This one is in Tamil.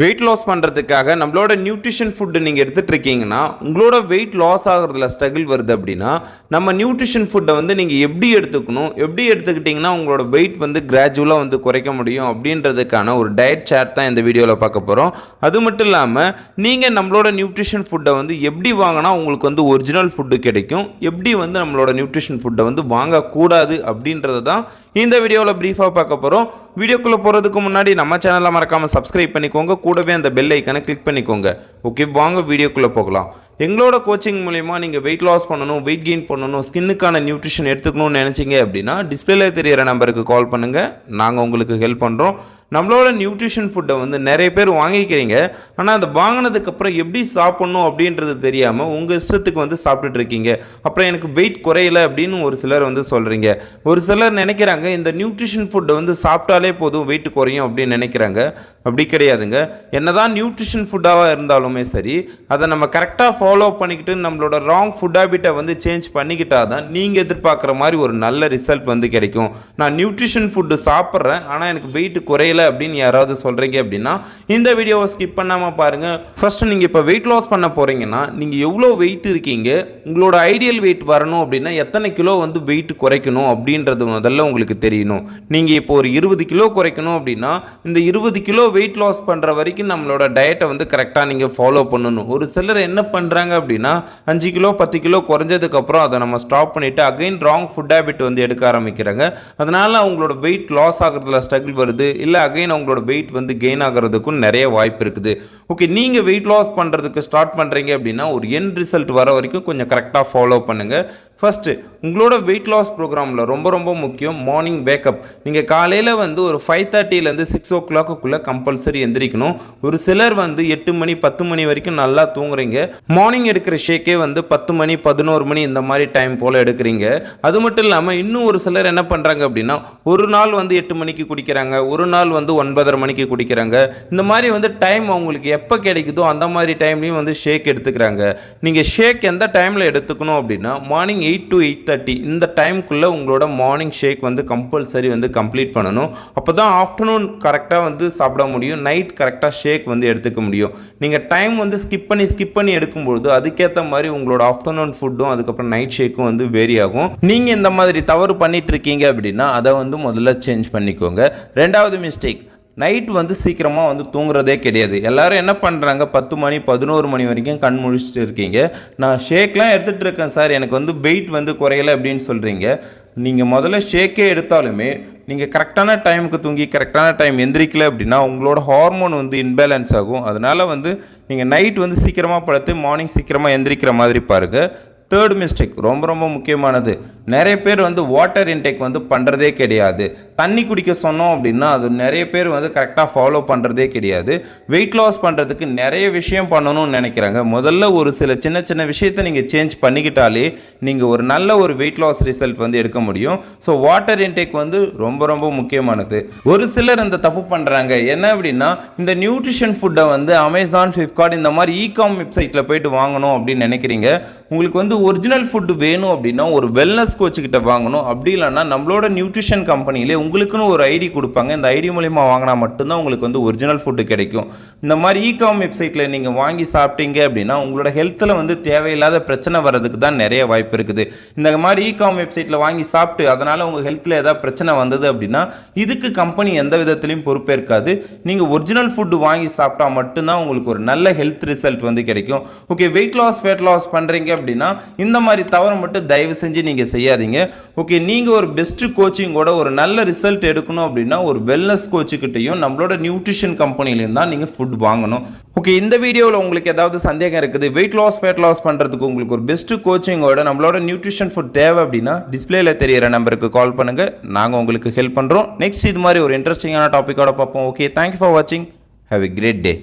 வெயிட் லாஸ் பண்ணுறதுக்காக நம்மளோட நியூட்ரிஷன் ஃபுட்டு நீங்கள் எடுத்துகிட்டு இருக்கீங்கன்னா உங்களோட வெயிட் லாஸ் ஆகிறதுல ஸ்ட்ரகிள் வருது அப்படின்னா நம்ம நியூட்ரிஷன் ஃபுட்டை வந்து நீங்கள் எப்படி எடுத்துக்கணும், எப்படி எடுத்துக்கிட்டிங்கன்னா உங்களோட வெயிட் வந்து கிராஜுவலாக வந்து குறைக்க முடியும் அப்படின்றதுக்கான ஒரு டயட் சார்ட் தான் இந்த வீடியோவில் பார்க்க போகிறோம். அது மட்டும் இல்லாமல் நீங்கள் நம்மளோட நியூட்ரிஷன் ஃபுட்டை வந்து எப்படி வாங்கினா உங்களுக்கு வந்து ஒரிஜினல் ஃபுட்டு கிடைக்கும், எப்படி வந்து நம்மளோட நியூட்ரிஷன் ஃபுட்டை வந்து வாங்கக்கூடாது அப்படின்றது தான் இந்த வீடியோவில் ப்ரீஃபாக பார்க்க போகிறோம். வீடியோக்குள்ளே போகிறதுக்கு முன்னாடி நம்ம சேனலை மறக்காமல் சப்ஸ்கிரைப் பண்ணிக்கோங்க, கூடவே அந்த பெல் ஐக்கனை கிளிக் பண்ணிக்கோங்க. ஓகே, வாங்க வீடியோக்குள்ளே போகலாம். எங்களோட கோச்சிங் மூலமா நீங்கள் வெயிட் லாஸ் பண்ணணும், வெயிட் கெயின் பண்ணணும், ஸ்கின்னுக்கான நியூட்ரிஷன் எடுத்துக்கணும்னு நினச்சிங்க அப்படின்னா டிஸ்பிளேல தெரியிற நம்பருக்கு கால் பண்ணுங்கள், நாங்கள் உங்களுக்கு ஹெல்ப் பண்ணுறோம். நம்மளோட நியூட்ரிஷன் ஃபுட்டை வந்து நிறைய பேர் வாங்கிக்கிறீங்க, ஆனால் அதை வாங்கினதுக்கப்புறம் எப்படி சாப்பிட்ணும் அப்படின்றது தெரியாமல் உங்கள் இஷ்டத்துக்கு வந்து சாப்பிட்டுட்டு இருக்கீங்க. அப்புறம் எனக்கு வெயிட் குறையலை அப்படின்னு ஒரு சிலர் வந்து சொல்கிறீங்க. ஒரு சிலர் நினைக்கிறாங்க இந்த நியூட்ரிஷன் ஃபுட்டை வந்து சாப்பிட்டாலே போதும் வெயிட் குறையும் அப்படின்னு நினைக்கிறாங்க. அப்படி கிடையாதுங்க. என்னதான் நியூட்ரிஷன் ஃபுட்டாக இருந்தாலுமே சரி, அதை நம்ம கரெக்டாக ஃபாலோ பண்ணிக்கிட்டு நம்மளோட ராங் ஃபுட் ஹேபிட்டை வந்து சேஞ்ச் பண்ணிக்கிட்டா தான் நீங்கள் எதிர்பார்க்குற மாதிரி ஒரு நல்ல ரிசல்ட் வந்து கிடைக்கும். நான் நியூட்ரிஷன் ஃபுட்டு சாப்பிட்றேன் ஆனால் எனக்கு வெயிட் குறையலை அப்படின்னு யாராவது சொல்கிறீங்க அப்படின்னா இந்த வீடியோவை ஸ்கிப் பண்ணாமல் பாருங்கள். ஃபர்ஸ்ட் நீங்கள் இப்போ வெயிட் லாஸ் பண்ண போகிறீங்கன்னா நீங்கள் எவ்வளோ வெயிட் இருக்கீங்க, உங்களோட ஐடியல் வெயிட் வரணும் அப்படின்னா எத்தனை கிலோ வந்து வெயிட் குறைக்கணும் அப்படின்றது முதல்ல உங்களுக்கு தெரியணும். நீங்கள் இப்போ ஒரு 20 கிலோ குறைக்கணும் அப்படின்னா இந்த 20 கிலோ வெயிட் லாஸ் பண்ணுற வரைக்கும் நம்மளோட டயட்டை வந்து கரெக்டாக நீங்கள் ஃபாலோ பண்ணணும். ஒரு சிலர் என்ன பண்ணுறாங்க அப்படின்னா 5 கிலோ 10 கிலோ குறைஞ்சதுக்கப்புறம் அதை நம்ம ஸ்டாப் பண்ணிவிட்டு அகைன் ராங் ஃபுட் ஹேபிட் வந்து எடுக்க ஆரம்பிக்கிறாங்க. அதனால் அவங்களோட வெயிட் லாஸ் ஆகிறதுல ஸ்ட்ரகிள் வருது, இல்லை அகைன் அவங்களோட வெயிட் வந்து கெயின் ஆகிறதுக்கும் நிறைய வாய்ப்பு இருக்குது. ஓகே, நீங்கள் வெயிட் லாஸ் பண்ணுறதுக்கு ஸ்டார்ட் பண்ணுறீங்க அப்படின்னா ஒரு எண்ட் ரிசல்ட் வர வரைக்கும் கொஞ்சம் கரெக்டாக ஃபாலோ பண்ணுங்கள். ஃபஸ்ட்டு உங்களோட வெயிட் லாஸ் ப்ரோக்ராமில் ரொம்ப ரொம்ப முக்கியம் மார்னிங் வேக்கப். நீங்கள் காலையில் வந்து ஒரு 5:30லேருந்து 6 o'clock கம்பல்சரி எந்திரிக்கணும். ஒரு சிலர் வந்து 8 மணி 10 மணி வரைக்கும் நல்லா தூங்குறீங்க. மார்னிங் எடுக்கிற ஷேக்கே வந்து 10 மணி 11 மணி இந்த மாதிரி டைம் போல் எடுக்கிறீங்க. அது மட்டும் இல்லாமல் இன்னும் ஒரு சிலர் என்ன பண்ணுறாங்க அப்படின்னா ஒரு நாள் வந்து 8 மணிக்கு குடிக்கிறாங்க, ஒரு நாள் வந்து 9:30 மணிக்கு குடிக்கிறாங்க. இந்த மாதிரி வந்து டைம் அவங்களுக்கு எப்போ கிடைக்குதோ அந்த மாதிரி டைம்லையும் வந்து ஷேக் எடுத்துக்கிறாங்க. நீங்கள் ஷேக் எந்த டைமில் எடுத்துக்கணும் அப்படின்னா மார்னிங் 8 to 8:30 இந்த டைமுக்குள்ளே உங்களோட மார்னிங் ஷேக் வந்து கம்பல்சரி வந்து கம்ப்ளீட் பண்ணணும். அப்போ தான் ஆஃப்டர்நூன் கரெக்டாக வந்து சாப்பிட முடியும், நைட் கரெக்டாக ஷேக் வந்து எடுத்துக்க முடியும். நீங்கள் டைம் வந்து ஸ்கிப் பண்ணி எடுக்கும்பொழுது அதுக்கேற்ற மாதிரி உங்களோட ஆஃப்டர்நூன் ஃபுட்டும் அதுக்கப்புறம் நைட் ஷேக்கும் வந்து வேரி ஆகும். நீங்கள் இந்த மாதிரி தவறு பண்ணிட்டு இருக்கீங்க அப்படின்னா அதை வந்து முதல்ல சேஞ்ச் பண்ணிக்கோங்க. ரெண்டாவது மிஸ்டேக், நைட் வந்து சீக்கிரமாக வந்து தூங்குறதே கிடையாது. எல்லோரும் என்ன பண்ணுறாங்க 10 மணி 11 மணி வரைக்கும் கண் முழிச்சிட்டு இருக்கீங்க. நான் ஷேக்லாம் எடுத்துகிட்டு இருக்கேன் சார், எனக்கு வந்து வெயிட் வந்து குறையலை அப்படின்னு சொல்கிறீங்க. நீங்கள் முதல்ல ஷேக்கே எடுத்தாலுமே நீங்கள் கரெக்டான டைமுக்கு தூங்கி கரெக்டான டைம் எந்திரிக்கல அப்படின்னா உங்களோட ஹார்மோன் வந்து இன்பேலன்ஸ் ஆகும். அதனால் வந்து நீங்கள் நைட் வந்து சீக்கிரமாக படுத்து மார்னிங் சீக்கிரமாக எந்திரிக்கிற மாதிரி பாருங்கள். தேர்ட் மிஸ்டேக் ரொம்ப ரொம்ப முக்கியமானது, நிறைய பேர் வந்து வாட்டர் இன்டேக் வந்து பண்ணுறதே கிடையாது. தண்ணி குடிக்க சொன்னோம் அப்படின்னா அது நிறைய பேர் வந்து கரெக்டாக ஃபாலோ பண்ணுறதே கிடையாது. வெயிட் லாஸ் பண்ணுறதுக்கு நிறைய விஷயம் பண்ணணும்னு நினைக்கிறாங்க. முதல்ல ஒரு சில சின்ன சின்ன விஷயத்தை நீங்கள் சேஞ்ச் பண்ணிக்கிட்டாலே நீங்கள் ஒரு நல்ல ஒரு வெயிட் லாஸ் ரிசல்ட் வந்து எடுக்க முடியும். ஸோ வாட்டர் இன்டேக் வந்து ரொம்ப ரொம்ப முக்கியமானது. ஒரு சிலர் இந்த தப்பு பண்ணுறாங்க. என்ன அப்படின்னா இந்த நியூட்ரிஷன் ஃபுட்டை வந்து அமேசான், ஃப்ளிப்கார்ட் இந்த மாதிரி இகாம் வெப்சைட்டில் போயிட்டு வாங்கணும் அப்படின்னு நினைக்கிறீங்க. உங்களுக்கு வந்து ஒரிஜினல் ஃபுட்டு வேணும் அப்படின்னா ஒரு வெல்னஸ் கோச்சுக்கிட்ட வாங்கணும். அப்படி இல்லைன்னா நம்மளோட நியூட்ரிஷன் கம்பெனிலே உங்களுக்குன்னு ஒரு ஐடி கொடுப்பாங்க. இந்த ஐடி மூலிமா வாங்கினா மட்டும்தான் உங்களுக்கு வந்து ஒரிஜினல் ஃபுட்டு கிடைக்கும். இந்த மாதிரி இகாம் வெப்சைட்டில் நீங்கள் வாங்கி சாப்பிட்டீங்க அப்படின்னா உங்களோட ஹெல்த்தில் வந்து தேவையில்லாத பிரச்சனை வர்றதுக்கு தான் நிறைய வாய்ப்பு இருக்குது. இந்த மாதிரி இகாம் வெப்சைட்டில் வாங்கி சாப்பிட்டு அதனால் உங்கள் ஹெல்த்தில் ஏதாவது பிரச்சனை வந்தது அப்படின்னா இதுக்கு கம்பெனி எந்த விதத்துலையும் பொறுப்பேற்காது. நீங்கள் ஒரிஜினல் ஃபுட்டு வாங்கி சாப்பிட்டா மட்டும்தான் உங்களுக்கு ஒரு நல்ல ஹெல்த் ரிசல்ட் வந்து கிடைக்கும். ஓகே, வெயிட் லாஸ் பண்ணுறீங்க அப்படின்னா இந்த மாதிரி தவறு மட்டும் தயவு செஞ்சு நீங்கள் செய்யாதீங்க. ஓகே, நீங்கள் ஒரு பெஸ்ட் கோச்சிங்கோட ஒரு நல்ல ரிசல்ட் எடுக்கணும் அப்படின்னா ஒரு வெல்னஸ் கோச்சுக்கிட்டையும் நம்மளோட நியூட்ரிஷன் கம்பெனிலையும் தான் நீங்கள் ஃபுட் வாங்கணும். ஓகே, இந்த வீடியோவில் உங்களுக்கு ஏதாவது சந்தேகம் இருக்குது, வெயிட் லாஸ் பண்ணுறதுக்கு உங்களுக்கு ஒரு பெஸ்ட் கோச்சிங்கோட நம்மளோட நியூட்ரிஷன் ஃபுட் தேவை அப்படின்னா டிஸ்பிளேல தெரியிற நம்பருக்கு கால் பண்ணுங்கள், நாங்கள் உங்களுக்கு ஹெல்ப் பண்ணுறோம். நெக்ஸ்ட் இது மாதிரி ஒரு இன்ட்ரெஸ்டிங்கான டாப்பிக்கோட பார்ப்போம். ஓகே, தேங்க்யூ ஃபார் வாட்சிங். Have a great day.